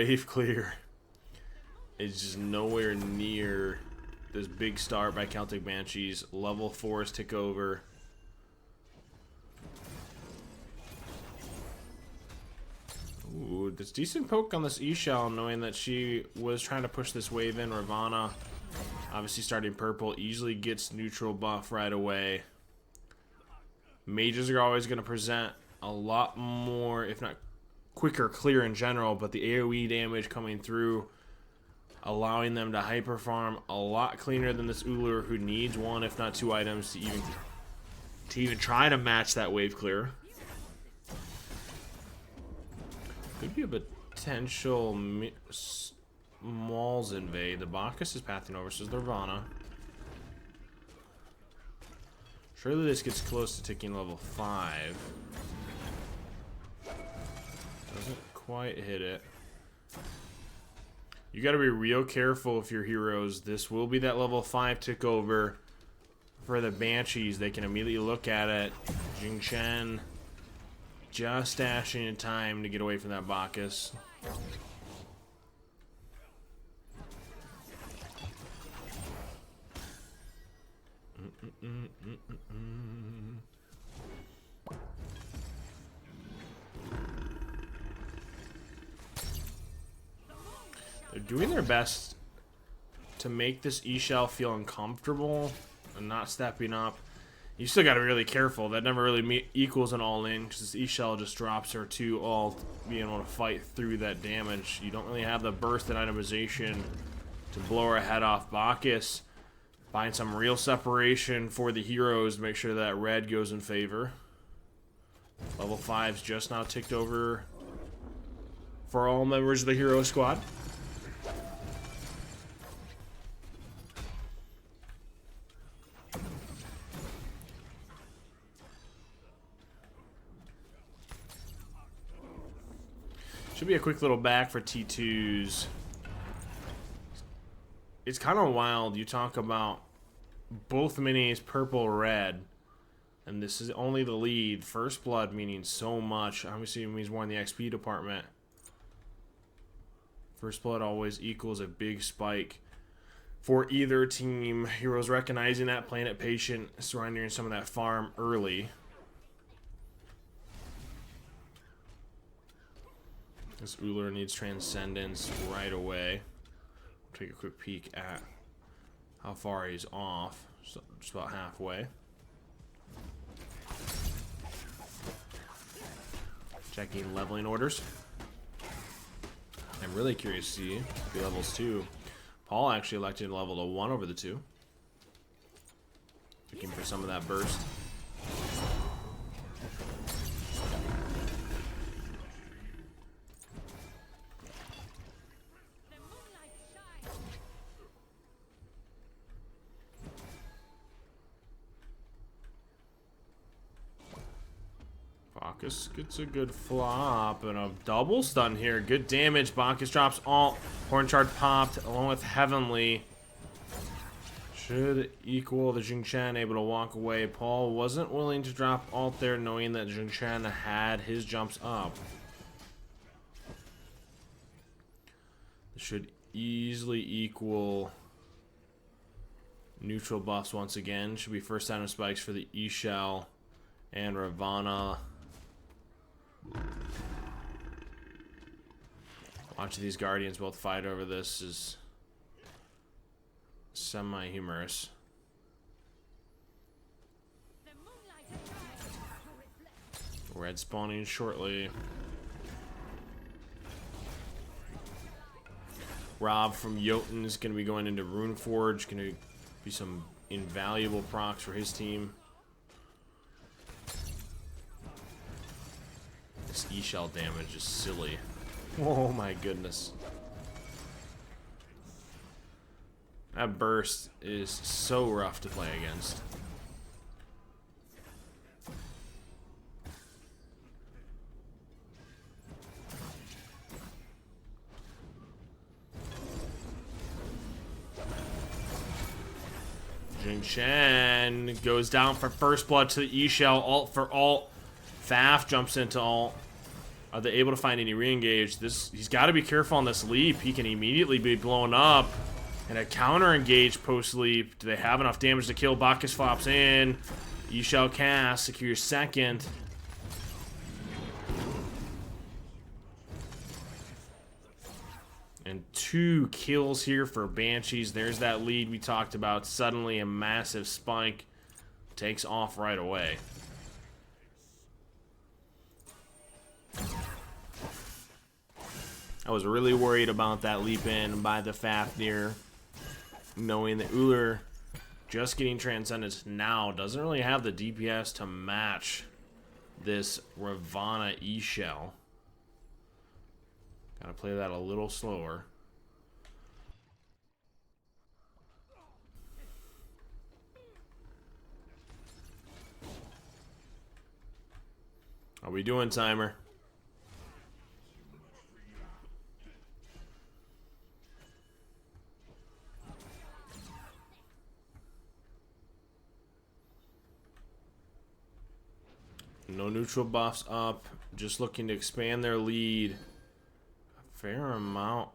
wave clear is just nowhere near this big start by Celtic Banshees. Level 4s tick over. Ooh, this decent poke on this E-Shell, knowing that she was trying to push this wave in. Ravana, obviously starting purple, easily gets neutral buff right away. Mages are always going to present a lot more, if not quicker, clear in general, but the AoE damage coming through, allowing them to hyper farm a lot cleaner than this Ulur, who needs one, if not two items to even try to match that wave clear. Could be a potential Maul's invade. The Bacchus is pathing over, so is Nirvana. Surely this gets close to ticking level 5. Doesn't quite hit it. You gotta be real careful if you're heroes. This will be that level 5 tick over for the Banshees. They can immediately look at it. Jing Chen just dashing in time to get away from that Bacchus. They're doing their best to make this E-Shell feel uncomfortable and not stepping up. You still got to be really careful. That never really equals an all-in, because this E-Shell just drops her to ult, being able to fight through that damage. You don't really have the burst and itemization to blow her head off. Bacchus find some real separation for the heroes to make sure that red goes in favor. Level 5's just now ticked over for all members of the hero squad. Should be a quick little back for T2s. It's kind of wild. You talk about both minis purple red, and this is only the lead. First blood meaning so much. Obviously it means more in the XP department. First blood always equals a big spike for either team. Heroes recognizing that, playing it patient, surrendering some of that farm early. This Ulur needs Transcendence right away. Take a quick peek at how far he's off. So just about halfway. Checking leveling orders. I'm really curious to see if he levels 2. Paul actually elected to level to 1 over the 2. Looking for some of that burst. Bacchus gets a good flop and a double stun here. Good damage. Bacchus drops ult. Horn Shard popped along with Heavenly. Should equal the Jing Chen, able to walk away. Paul wasn't willing to drop ult there, knowing that Jing Chen had his jumps up. This should easily equal neutral buffs once again. Should be first item spikes for the E-Shell and Ravana. Watching these Guardians both fight over this is semi-humorous. Red spawning shortly. Rob from Jotun is going to be going into Runeforge. Going to be some invaluable procs for his team. This E-Shell damage is silly. Oh my goodness. That burst is so rough to play against. Jing Chen goes down for first blood to the E-Shell. Ult for ult. Faf jumps into ult. Are they able to find any re-engage? He's got to be careful on this leap. He can immediately be blown up. And a counter engage post leap. Do they have enough damage to kill? Bacchus flops in. You shall cast. Secure second. And 2 kills here for Banshees. There's that lead we talked about. Suddenly a massive spike takes off right away. I was really worried about that leap in by the Fafnir, knowing that Uller just getting Transcendence now doesn't really have the DPS to match this Ravana E-Shell. Gotta play that a little slower. How we doing, timer? No neutral buffs up. Just looking to expand their lead. A fair amount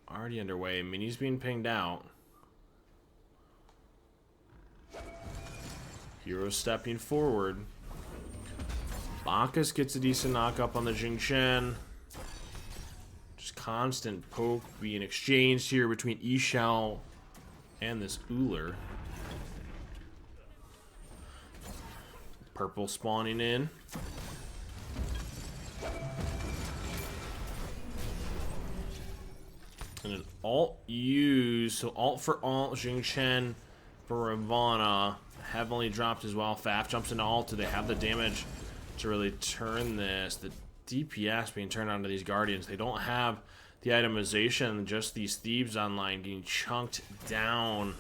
already underway. Mini's being pinged out. Heroes stepping forward. Bacchus gets a decent knock up on the Jingchen. Just constant poke being exchanged here between Ishao and this Uller. Purple spawning in. And an alt use. So alt for alt, Jingchen for Ravana. Heavily dropped as well. Faf jumps into alt. Do they have the damage to really turn this? The DPS being turned onto these Guardians. They don't have the itemization. Just these Thieves online getting chunked down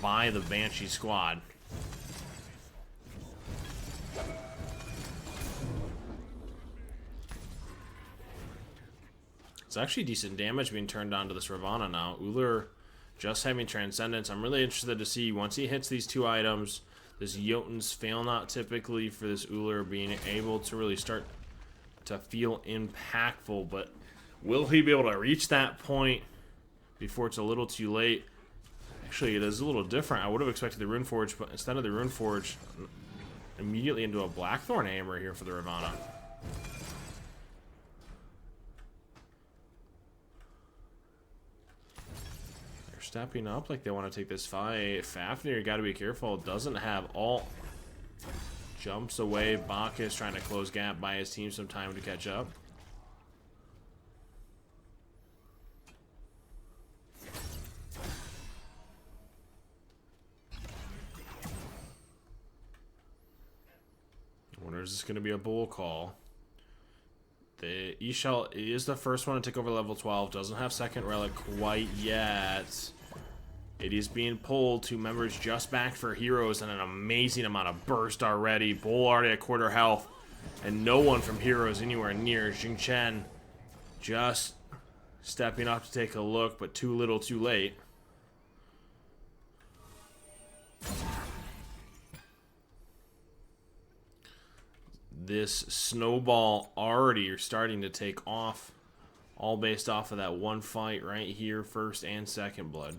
by the Banshee squad. It's actually decent damage being turned onto this Ravana now. Uller just having Transcendence. I'm really interested to see once he hits these 2 items, this Jotun's fail not typically for this Uller being able to really start to feel impactful. But will he be able to reach that point before it's a little too late? Actually, it is a little different. I would have expected the Runeforge, but instead of the Runeforge, immediately into a Blackthorn Hammer here for the Ravana. Stepping up like they want to take this fight. Fafnir, got to be careful. Doesn't have ult. Jumps away. Bacchus trying to close gap, buy his team some time to catch up. I wonder, is this going to be a bull call? The Ishal is the first one to take over level 12. Doesn't have second relic quite yet. It is being pulled. 2 members just back for heroes and an amazing amount of burst already. Bull already at quarter health. And no one from heroes anywhere near. Jingchen just stepping up to take a look, but too little too late. This snowball already are starting to take off. All based off of that one fight right here. First and second blood.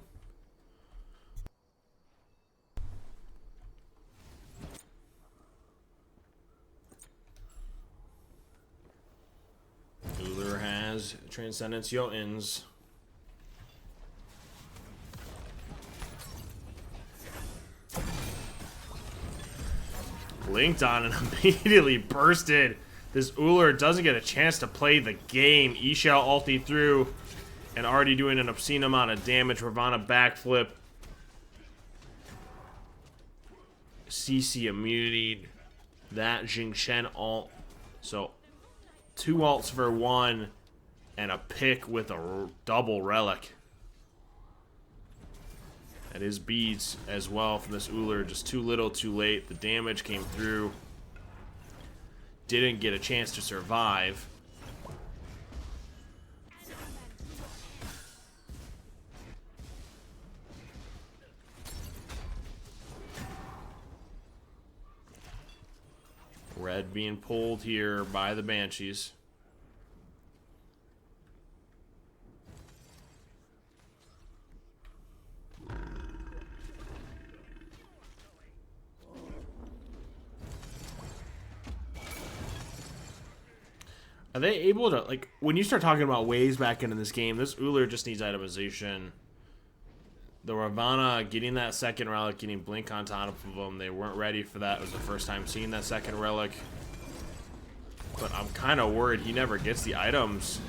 Uller has Transcendence Jotuns. Linked on and immediately bursted. This Uller doesn't get a chance to play the game. Ishao ulti through and already doing an obscene amount of damage. Ravana backflip. CC immunity. That Jingchen ult. So 2 ults for 1 and a pick with a double relic. That is beads as well from this Uller. Just too little, too late. The damage came through. Didn't get a chance to survive. Red being pulled here by the Banshees. Are they able to, like, when you start talking about waves back into this game, this Uller just needs itemization. The Ravana getting that second relic, getting Blink on top of them, they weren't ready for that. It was the first time seeing that second relic. But I'm kind of worried he never gets the items.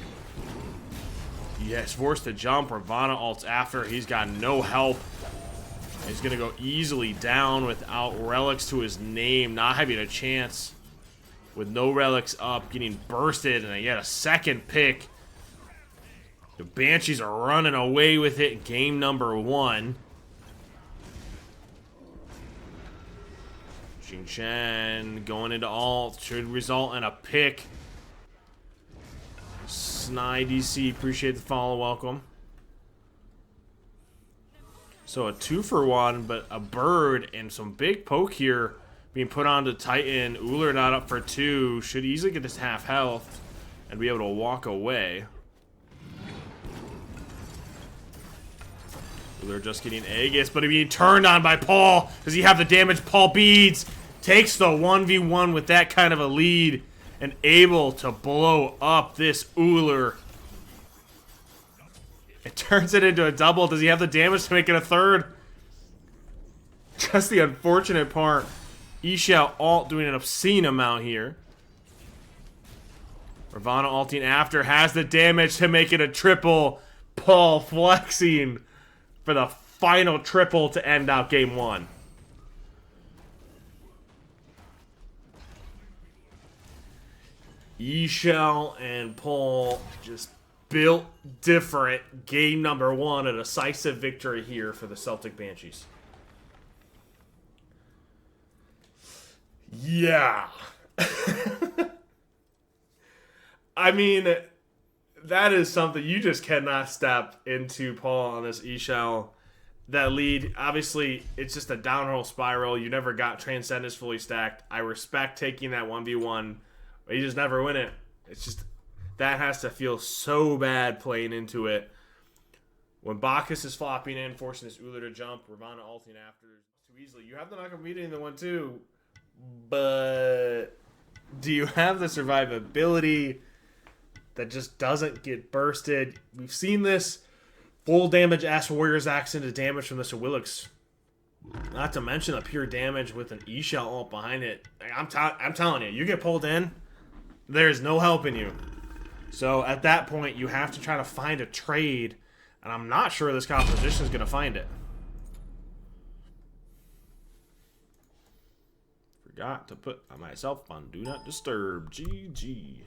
He gets forced to jump. Ravana ults after. He's got no help. He's going to go easily down without relics to his name, not having a chance. With no relics up, getting bursted, and yet a second pick. The Banshees are running away with it in game number 1. Xing Chen going into ult should result in a pick. Snide DC, appreciate the follow, welcome. So a 2-for-1, but a bird and some big poke here being put onto Titan. Uller not up for 2. Should easily get this half health and be able to walk away. Uller just getting Aegis, but being turned on by Paul. Does he have the damage? Paul beads. Takes the 1v1 with that kind of a lead and able to blow up this Uller. It turns it into a double. Does he have the damage to make it a third? Just the unfortunate part. Ixia ult doing an obscene amount here. Ravana ulting after, has the damage to make it a triple. Paul flexing for the final triple to end out game 1. Ixia and Paul just built different. Game number 1, a decisive victory here for the Celtic Banshees. Yeah. I mean, that is something you just cannot step into, Paul, on this Ixia. That lead, obviously, it's just a downhill spiral. You never got Transcendence fully stacked. I respect taking that 1v1, but you just never win it. It's just, that has to feel so bad playing into it. When Bacchus is flopping in, forcing this Uller to jump, Ravana ulting after too easily. You have the knock-up meeting in the 1-2, but do you have the survivability that just doesn't get bursted? We've seen this full damage Ass Warriors axe into damage from Mr. Willix. Not to mention the pure damage with an Ixia ult behind it. I'm telling you, you get pulled in, there's no helping you. So at that point, you have to try to find a trade, and I'm not sure this composition is going to find it. Forgot to put myself on Do Not Disturb. GG.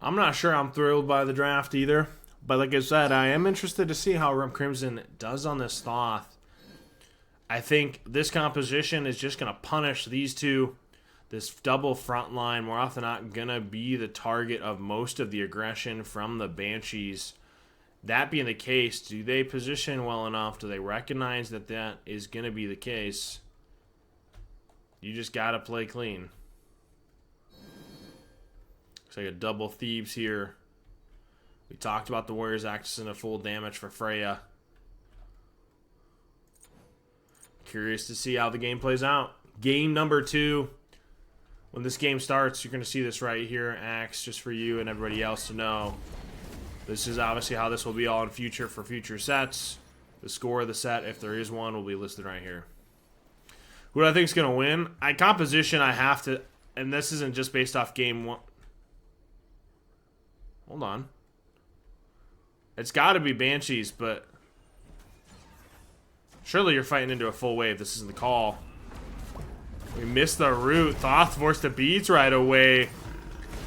I'm not sure I'm thrilled by the draft either. But like I said, I am interested to see how Rum Crimson does on this Thoth. I think this composition is just going to punish these two. This double front line, more often than not, going to be the target of most of the aggression from the Banshees. That being the case, do they position well enough? Do they recognize that that is going to be the case? You just got to play clean. Looks like a double Thebes here. We talked about the Warriors accessing a full damage for Freya. Curious to see how the game plays out. Game number 2. When this game starts, you're going to see this right here, Axe, just for you and everybody else to know. This is obviously how this will be all in future for future sets. The score of the set, if there is one, will be listed right here. Who do I think is going to win? Composition, I have to, and this isn't just based off game 1. Hold on. It's got to be Banshees, but surely you're fighting into a full wave. This isn't the call. We missed the root. Thoth forced to beats right away.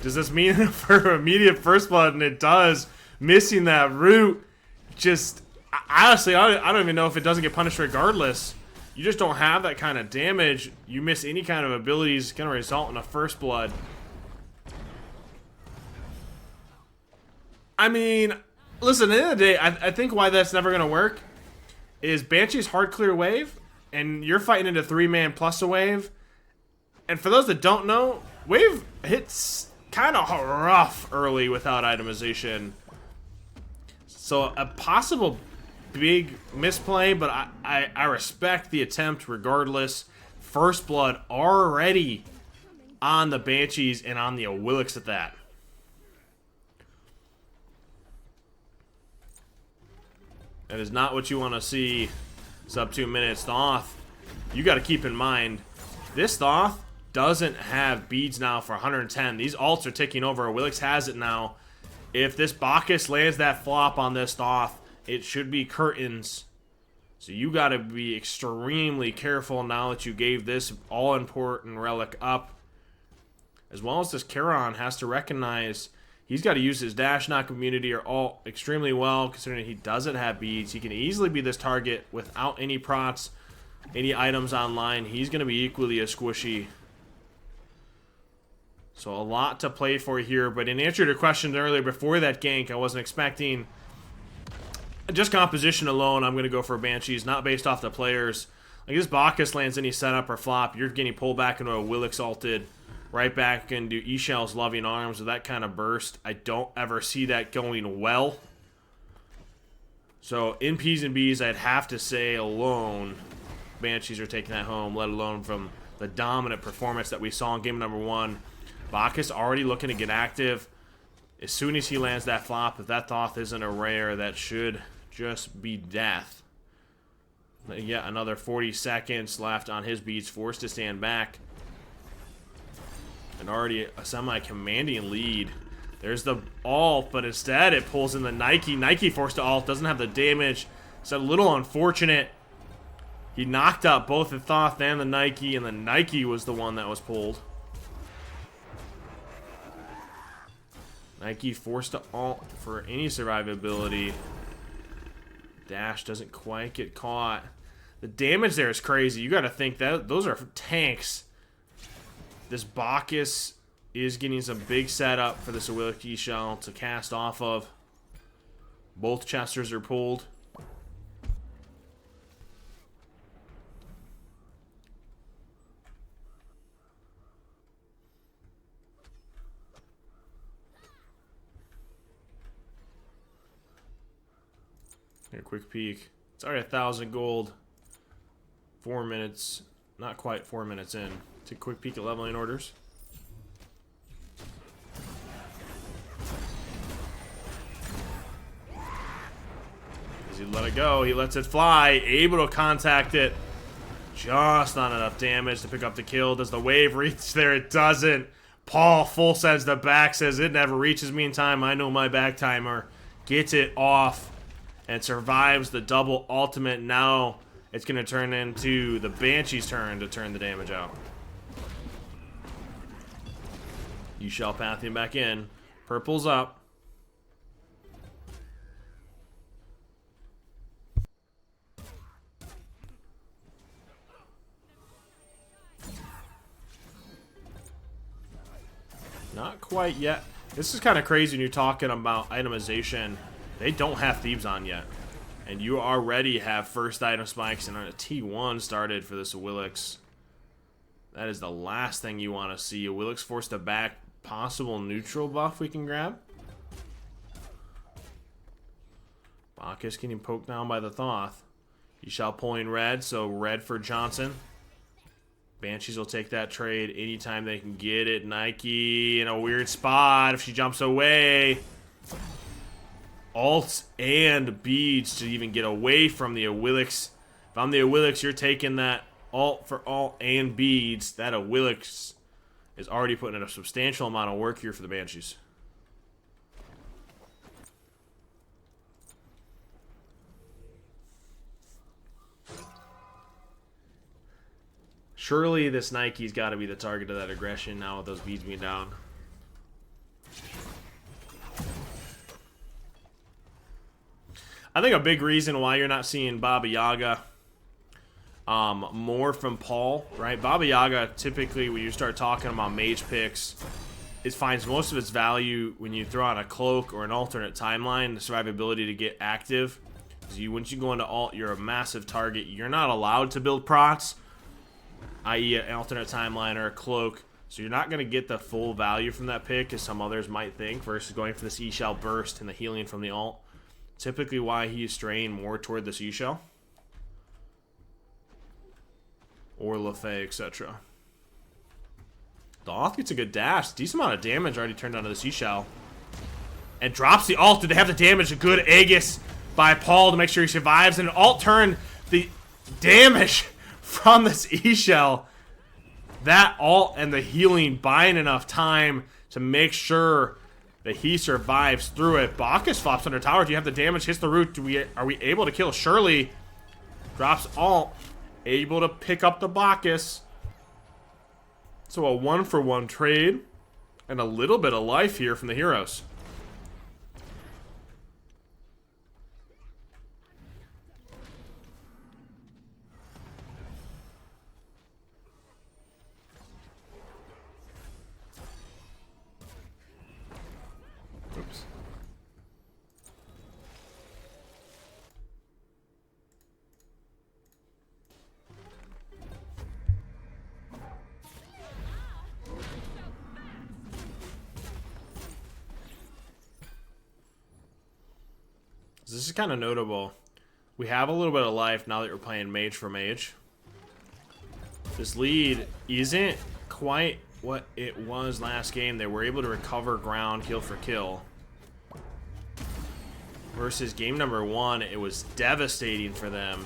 Does this mean for immediate first blood? And it does. Missing that root. Just, honestly, I don't even know if it doesn't get punished regardless. You just don't have that kind of damage. You miss any kind of abilities, it's going to result in a first blood. I mean, listen, at the end of the day, I think why that's never going to work is Banshee's hard clear wave, and you're fighting into 3-man plus a wave. And for those that don't know, Wave hits kind of rough early without itemization. So a possible big misplay, but I respect the attempt regardless. First blood already on the Banshees and on the Awilix at that. That is not what you want to see. Sub 2 minutes. Thoth, you got to keep in mind, this Thoth doesn't have beads now for 110. These ults are ticking over. Awilix has it now. If this Bacchus lands that flop on this Thoth, it should be curtains. So you got to be extremely careful now that you gave this all-important relic up. As well as this Charon has to recognize he's got to use his dash knock immunity or ult extremely well, considering he doesn't have beads. He can easily be this target without any prots, any items online. He's going to be equally as squishy. So a lot to play for here. But in answer to your question earlier before that gank, I wasn't expecting just composition alone. I'm going to go for Banshees, not based off the players. Like this Bacchus lands any setup or flop, you're getting pulled back into a Willix ulted, right back into Ishel's loving arms with that kind of burst. I don't ever see that going well. So in P's and B's, I'd have to say alone, Banshees are taking that home, let alone from the dominant performance that we saw in game number 1. Bacchus already looking to get active. As soon as he lands that flop, if that Thoth isn't a rare, that should just be death. Yet another 40 seconds left on his beats, forced to stand back. And already a semi-commanding lead. There's the ult, but instead it pulls in the Nike. Nike forced to ult, doesn't have the damage. It's a little unfortunate. He knocked out both the Thoth and the Nike, and the Nike was the one that was pulled. Nike forced to ult for any survivability. Dash doesn't quite get caught. The damage there is crazy. You got to think that those are tanks. This Bacchus is getting some big setup for this Awilix shell to cast off of. Both chesters are pulled. Here, quick peek. It's already 1,000 gold. 4 minutes. Not quite 4 minutes in. Take a quick peek at leveling orders. Does he let it go? He lets it fly. Able to contact it. Just not enough damage to pick up the kill. Does the wave reach there? It doesn't. Paul full sends the back. Says it never reaches me in time. I know my back timer. Gets it off. And survives the double ultimate. Now it's going to turn into the Banshee's turn to turn the damage out. You shall Pantheon back in. Purple's up. Not quite yet. This is kind of crazy when you're talking about itemization. They don't have Thieves on yet. And you already have first item spikes and a T1 started for this Awilix. That is the last thing you want to see. Awilix forced to back. Possible neutral buff we can grab. Bacchus getting poked down by the Thoth. You shall pulling red, so red for Johnson. Banshees will take that trade anytime they can get it. Nike in a weird spot if she jumps away. Alts and beads to even get away from the Awilix. If I'm the Awilix, you're taking that alt for alt and beads. That Awilix is already putting in a substantial amount of work here for the Banshees. Surely this Nike's got to be the target of that aggression now with those beads being down. I think a big reason why you're not seeing Baba Yaga more from Paul, right? Baba Yaga, typically when you start talking about mage picks, it finds most of its value when you throw on a cloak or an alternate timeline, the survivability to get active. Because once you go into alt, you're a massive target. You're not allowed to build prots. i.e. an alternate timeline or a cloak. So you're not going to get the full value from that pick as some others might think versus going for this E-Shell burst and the healing from the alt. Typically why he's straying more toward this E-Shell. Or Lefay, etc. The Oth gets a good dash. Decent amount of damage already turned onto this E-Shell. And drops the alt. Did they have the damage? A good Aegis by Paul to make sure he survives. And an alt turn. The damage from this E-Shell. That alt and the healing buying enough time to make sure that he survives through it. Bacchus flops under tower. Do you have the damage? Hits the root. Are we able to kill? Shirley drops alt. Able to pick up the Bacchus. So a 1-for-1 trade. And a little bit of life here from the heroes. Oops. This is kind of notable. We have a little bit of life now that we're playing mage for mage. This lead isn't quite what it was last game. They were able to recover ground kill for kill. Versus game number 1, it was devastating for them.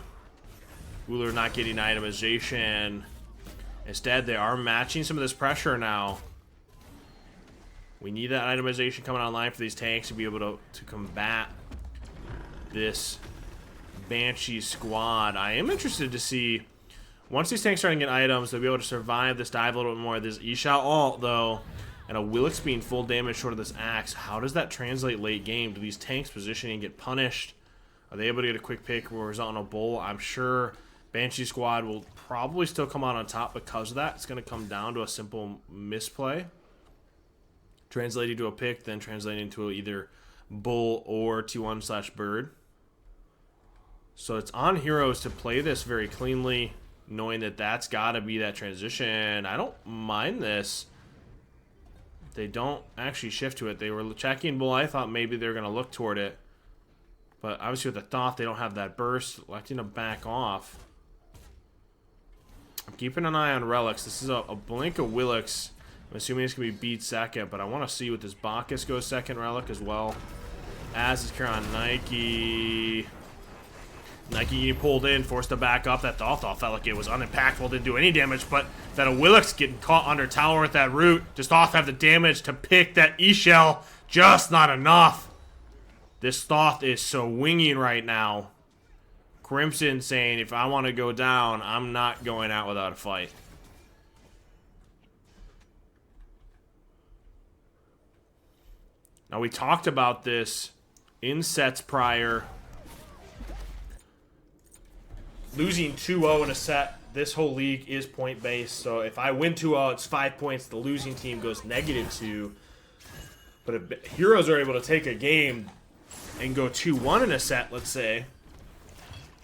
Wooler not getting itemization. Instead, they are matching some of this pressure now. We need that itemization coming online for these tanks to be able to combat this Banshee squad. I am interested to see, once these tanks start to get items, they'll be able to survive this dive a little bit more. This E-Shot alt, though, and a Willix being full damage short of this axe. How does that translate late game? Do these tanks positioning get punished? Are they able to get a quick pick or result in a bull? I'm sure Banshee squad will probably still come out on top because of that. It's going to come down to a simple misplay. Translating to a pick, then translating to either bull or T1/bird. So it's on heroes to play this very cleanly, knowing that that's got to be that transition. I don't mind this. They don't actually shift to it. They were checking bull. I thought maybe they were going to look toward it. But obviously with the Thoth, they don't have that burst, letting them back off. I'm keeping an eye on relics. This is a blink of Willix. I'm assuming it's going to be beat second, but I want to see what this Bacchus goes second relic as well. As is Kieran Nike. Nike pulled in, forced to back up. That Thoth felt like it was unimpactful, didn't do any damage, but that a Willix getting caught under tower with that root. Just Thoth have the damage to pick that E-Shell. Just not enough. This Thoth is so winging right now. Crimson saying, if I want to go down, I'm not going out without a fight. Now, we talked about this in sets prior. Losing 2-0 in a set, this whole league is point-based. So if I win 2-0, it's 5 points. The losing team goes -2. But if heroes are able to take a game and go 2-1 in a set, let's say,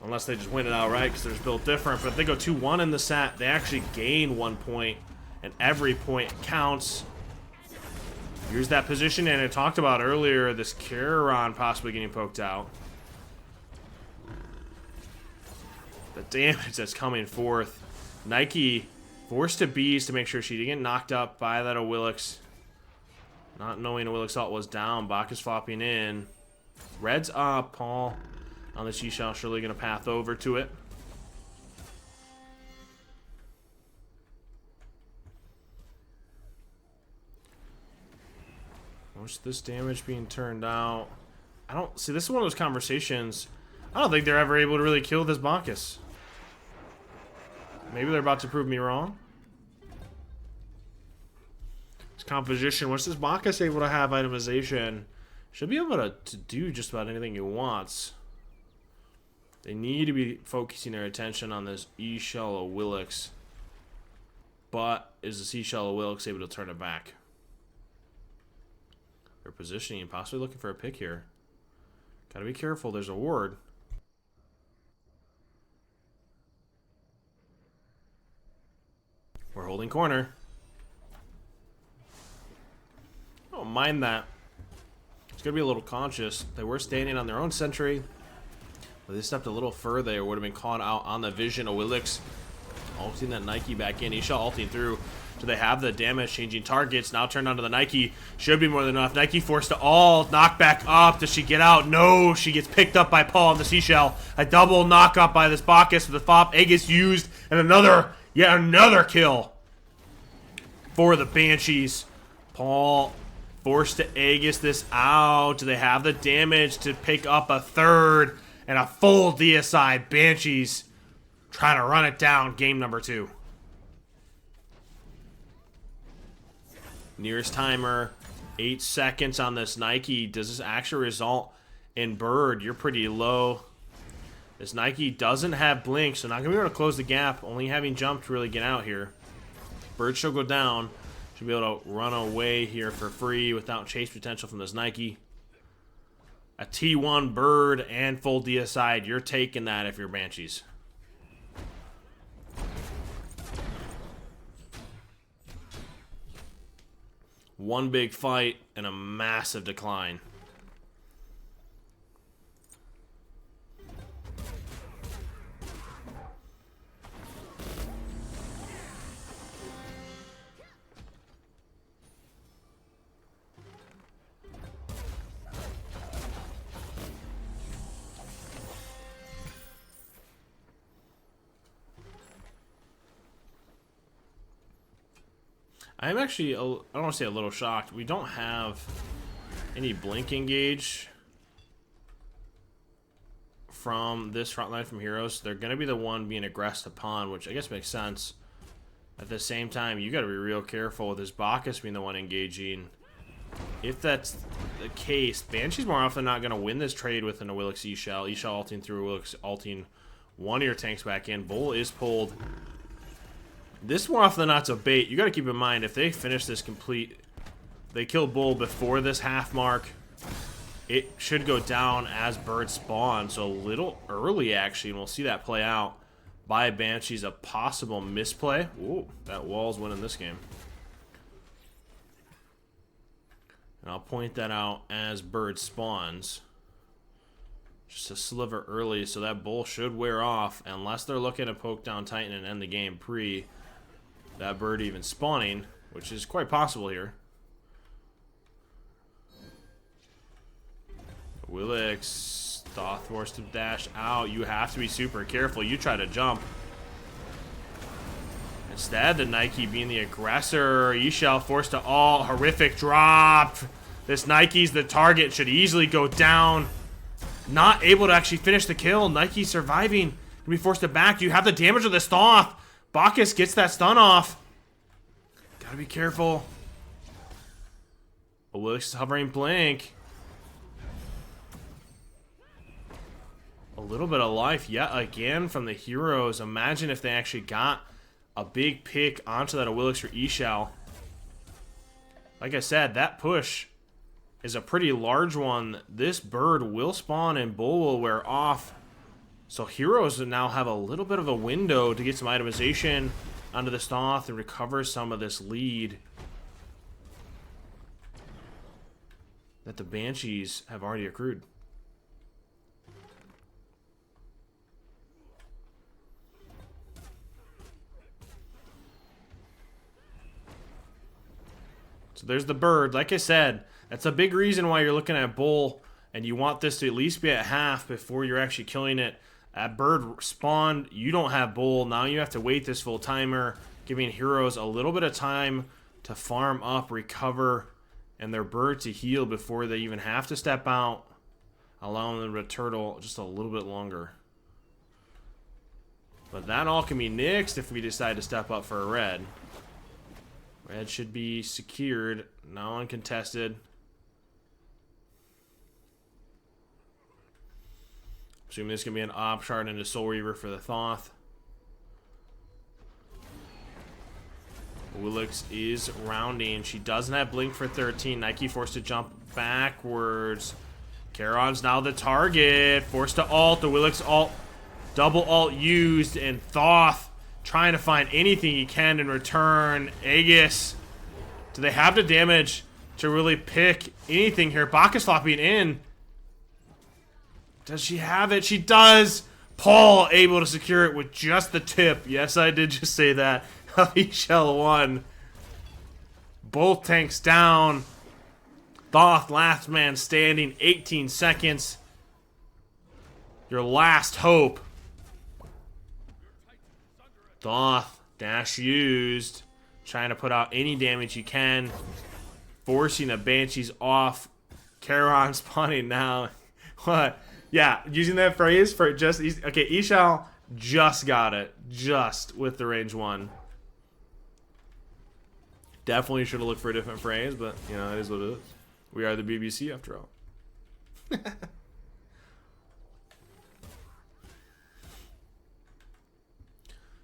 unless they just win it outright because they're just built different. But if they go 2-1 in the set, they actually gain 1 point, and every point counts. Here's that position, and I talked about earlier this Charon possibly getting poked out. The damage that's coming forth. Nike forced to bees to make sure she didn't get knocked up by that Willix. Not knowing Willix ult was down. Bacchus flopping in. Red's up. Paul on the She-Shell. Surely going to path over to it. What's this damage being turned out? I don't see. This is one of those conversations. I don't think they're ever able to really kill this Bacchus. Maybe they're about to prove me wrong. This composition. Once this Bacchus able to have itemization, should be able to do just about anything he wants. They need to be focusing their attention on this E-Shell of Willix. But is the E-Shell of Willix able to turn it back? They're positioning, possibly looking for a pick here. Gotta be careful, there's a ward. Healing corner. I don't mind that. It's going to be a little conscious. They were standing on their own sentry. But they stepped a little further. It would have been caught out on the vision. Willix ulting that Nike back in. Isha ulting through. Do they have the damage? Changing targets. Now turned onto the Nike. Should be more than enough. Nike forced to ult. Knock back up. Does she get out? No. She gets picked up by Paul on the seashell. A double knock up by this Bacchus with the FOP. Aegis used. And yet another kill for the Banshees. Paul forced to Aegis this out. Do they have the damage to pick up a third? And a full deicide. Banshees trying to run it down. Game number 2. Nearest timer, 8 seconds on this Nike. Does this actually result in Bird? You're pretty low. This Nike doesn't have blink, so not going to be able to close the gap. Only having jump to really get out here. Bird should go down. Should be able to run away here for free without chase potential from this Nike. A T1 Bird and full deicide. You're taking that if you're Banshees. One big fight and a massive decline. I'm actually, I don't want to say a little shocked. We don't have any blink engage from this front line from Heroes. They're going to be the one being aggressed upon, which I guess makes sense. At the same time, you got to be real careful with this Bacchus being the one engaging. If that's the case, Banshee's more often than not going to win this trade with an Willix E-Shell. E-Shell ulting through, Willix ulting one of your tanks back in. Bull is pulled. This more often than not's a bait. You got to keep in mind, if they finish this complete, they kill Bull before this half mark, it should go down as Bird spawn. So a little early, actually, and we'll see that play out by Banshees. A possible misplay. Ooh, that wall's winning this game. And I'll point that out as Bird spawns. Just a sliver early, so that Bull should wear off, unless they're looking to poke down Titan and end the game pre that Bird even spawning, which is quite possible here. Willix, Thoth forced to dash out. You have to be super careful. You try to jump. Instead, the Nike being the aggressor. E-Shell forced to ult. Horrific drop. This Nike's the target. Should easily go down. Not able to actually finish the kill. Nike surviving. Can be forced to back. You have the damage of this Thoth. Bacchus gets that stun off. Gotta be careful. Willix is hovering blink. A little bit of life yet again from the Heroes. Imagine if they actually got a big pick onto that Willix for E-Shell. Like I said, that push is a pretty large one. This Bird will spawn and Bull will wear off. So Heroes now have a little bit of a window to get some itemization onto the Thoth and recover some of this lead that the Banshees have already accrued. So there's the Bird. Like I said, that's a big reason why you're looking at Bull, and you want this to at least be at half before you're actually killing it. That Bird spawned, you don't have Bull. Now you have to wait this full timer, giving Heroes a little bit of time to farm up, recover, and their Bird to heal before they even have to step out, allowing them to turtle just a little bit longer. But that all can be nixed if we decide to step up for a red. Red should be secured, now uncontested. Assuming this is going to be an op shard into Soul Reaver for the Thoth. Willix is rounding. She doesn't have blink for 13. Nike forced to jump backwards. Charon's now the target. Forced to ult. The Willix ult. Double ult used. And Thoth trying to find anything he can in return. Aegis. Do they have the damage to really pick anything here? Bacchus flopping in. Does she have it? She does. Paul able to secure it with just the tip. Yes, I did just say that. Shell 1. Both tanks down. Thoth, last man standing. 18 seconds. Your last hope. Thoth, dash used. Trying to put out any damage you can. Forcing the Banshees off. Charon spawning now. What? Yeah, using that phrase for just... Okay, Ishal just got it. Just with the range 1. Definitely should have looked for a different phrase, but, you know, it is what it is. We are the BBC after all.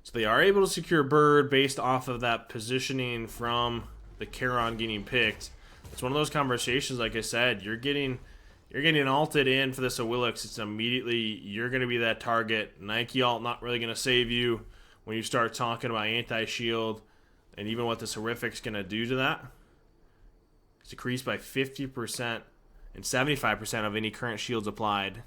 So they are able to secure Bird based off of that positioning from the Charon getting picked. It's one of those conversations, like I said, you're getting ulted in for this Awilix. It's immediately, you're going to be that target. Nike ult not really going to save you when you start talking about anti-shield and even what this Horrific's going to do to that. It's decreased by 50% and 75% of any current shields applied.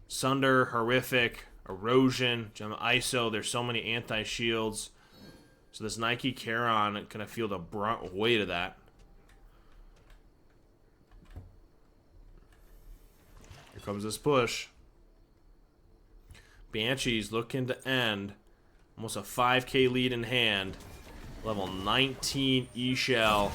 Sunder, Horrific, Erosion, Gem ISO, there's so many anti-shields. So this Nike Charon going to feel the brunt weight of that. Here comes this push. Banshees looking to end. Almost a 5k lead in hand. Level 19 E-Shell.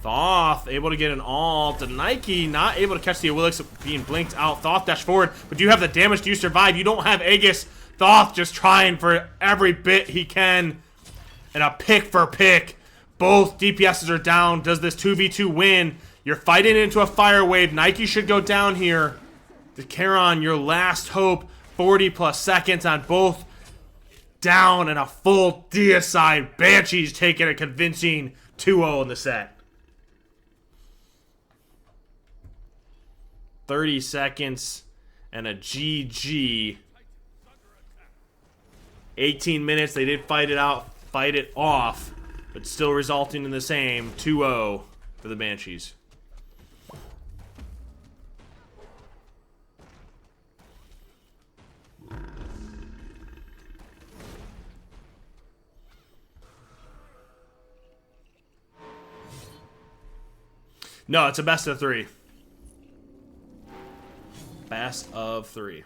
Thoth able to get an ult. And Nike not able to catch the Awilix being blinked out. Thoth dash forward. But do you have the damage? Do you survive? You don't have Aegis. Thoth just trying for every bit he can. And a pick for pick. Both DPSs are down. Does this 2v2 win? You're fighting into a fire wave. Nike should go down here. The Charon, your last hope. 40 plus seconds on both. Down and a full deicide. Banshees taking a convincing 2-0 in the set. 30 seconds and a GG. 18 minutes. They did fight it out, fight it off, but still resulting in the same 2-0 for the Banshees. No, it's a best of 3. Best of 3.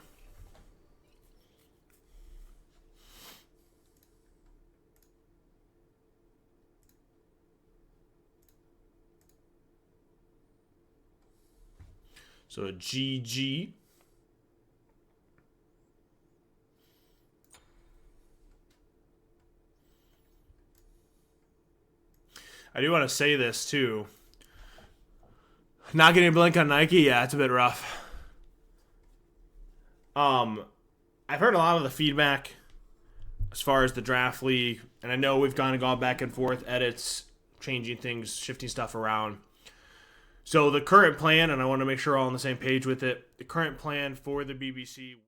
So a GG. I do want to say this too. Not getting a blink on Nike, yeah, it's a bit rough. I've heard a lot of the feedback as far as the draft league, and I know we've gone back and forth, edits, changing things, shifting stuff around. So the current plan, and I want to make sure we're all on the same page with it, the current plan for the BBC...